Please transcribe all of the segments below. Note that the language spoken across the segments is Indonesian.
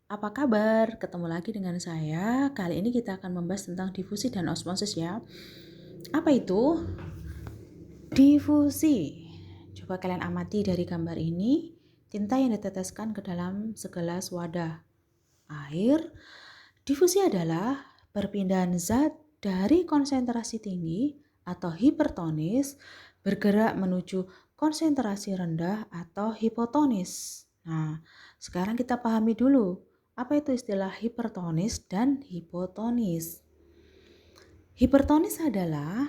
Apa kabar? Ketemu lagi dengan saya. Kali ini kita akan membahas tentang difusi dan osmosis ya. Apa itu? Difusi. Coba kalian amati dari gambar ini, tinta yang diteteskan ke dalam segelas wadah air. Difusi adalah perpindahan zat dari konsentrasi tinggi atau hipertonis bergerak menuju konsentrasi rendah atau hipotonis. Nah, sekarang kita pahami dulu apa itu istilah hipertonis dan hipotonis. Hipertonis adalah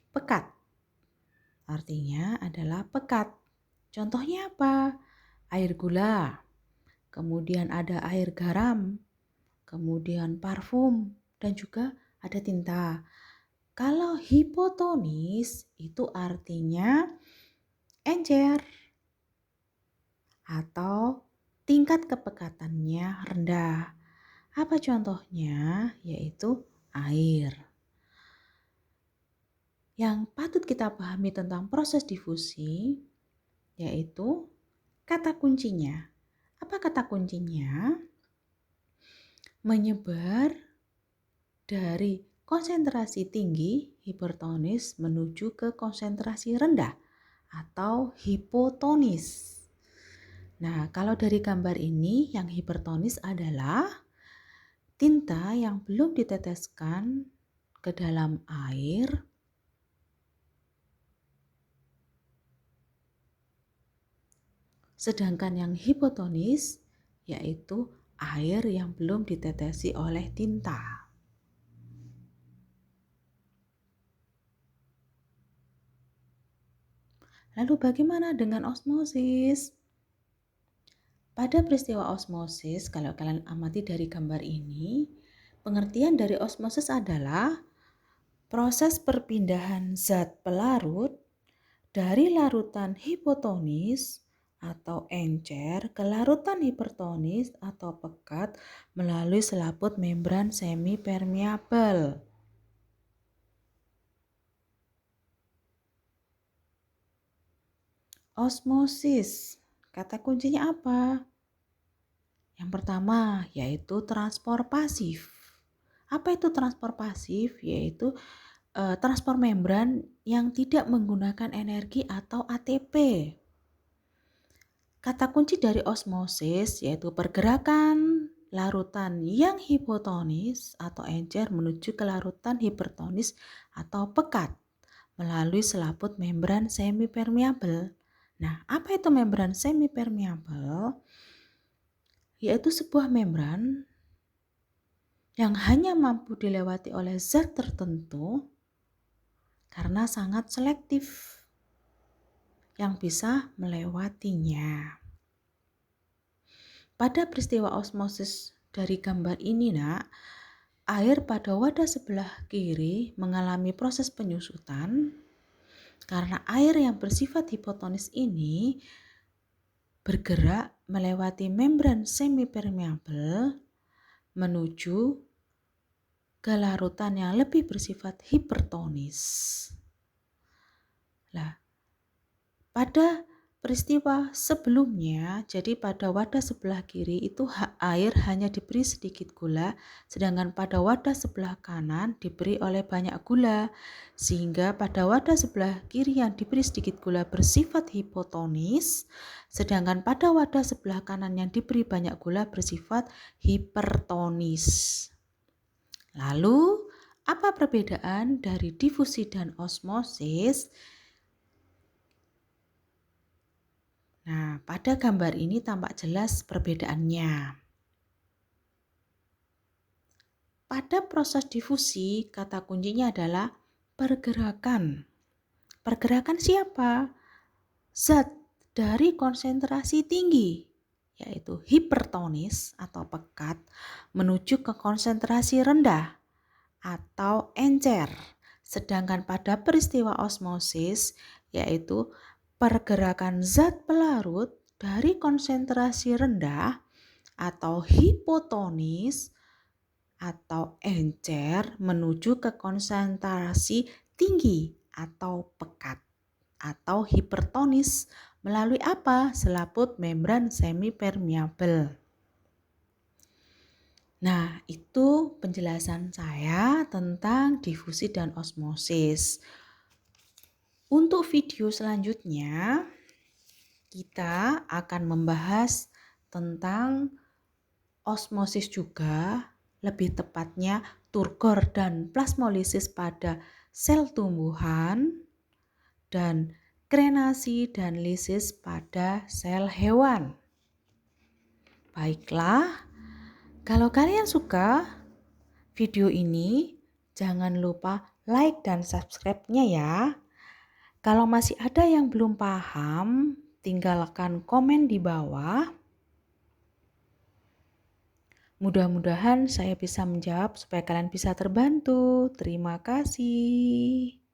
pekat. Artinya adalah pekat. Contohnya apa? Air gula, kemudian ada air garam, kemudian parfum, dan juga ada tinta. Kalau hipotonis itu artinya encer atau tingkat kepekatannya rendah. Apa contohnya? Yaitu air. Yang patut kita pahami tentang proses difusi yaitu kata kuncinya. Apa kata kuncinya? Menyebar dari konsentrasi tinggi hipertonis menuju ke konsentrasi rendah atau hipotonis. Nah, kalau dari gambar ini yang hipertonis adalah tinta yang belum diteteskan ke dalam air sedangkan yang hipotonis yaitu air yang belum ditetesi oleh tinta. Lalu bagaimana dengan osmosis? Pada peristiwa osmosis, kalau kalian amati dari gambar ini, pengertian dari osmosis adalah proses perpindahan zat pelarut dari larutan hipotonis atau encer ke larutan hipertonis atau pekat melalui selaput membran semipermeabel. Osmosis, kata kuncinya apa? Yang pertama yaitu transport pasif. Apa itu transport pasif? Yaitu transport membran yang tidak menggunakan energi atau ATP. Kata kunci dari osmosis yaitu pergerakan larutan yang hipotonis atau encer menuju ke larutan hipertonis atau pekat melalui selaput membran semipermeabel. Nah, apa itu membran semipermeabel? Yaitu sebuah membran yang hanya mampu dilewati oleh zat tertentu karena sangat selektif yang bisa melewatinya. Pada peristiwa osmosis dari gambar ini, air pada wadah sebelah kiri mengalami proses penyusutan karena air yang bersifat hipotonis ini bergerak melewati membran semipermeabel menuju ke larutan yang lebih bersifat hipertonis. Nah, pada peristiwa sebelumnya, jadi pada wadah sebelah kiri itu air hanya diberi sedikit gula, sedangkan pada wadah sebelah kanan diberi oleh banyak gula, sehingga pada wadah sebelah kiri yang diberi sedikit gula bersifat hipotonis, sedangkan pada wadah sebelah kanan yang diberi banyak gula bersifat hipertonis. Lalu, apa perbedaan dari difusi dan osmosis? Nah, pada gambar ini tampak jelas perbedaannya. Pada proses difusi, kata kuncinya adalah pergerakan. Pergerakan siapa? Zat dari konsentrasi tinggi, yaitu hipertonis atau pekat, menuju ke konsentrasi rendah atau encer. Sedangkan pada peristiwa osmosis, yaitu pergerakan zat pelarut dari konsentrasi rendah atau hipotonis atau encer menuju ke konsentrasi tinggi atau pekat atau hipertonis melalui apa? Selaput membran semipermeabel. Nah, itu penjelasan saya tentang difusi dan osmosis. Untuk video selanjutnya, kita akan membahas tentang osmosis juga, lebih tepatnya turgor dan plasmolisis pada sel tumbuhan, dan krenasi dan lisis pada sel hewan. Baiklah, kalau kalian suka video ini, jangan lupa like dan subscribe-nya ya. Kalau masih ada yang belum paham, tinggalkan komen di bawah. Mudah-mudahan saya bisa menjawab supaya kalian bisa terbantu. Terima kasih.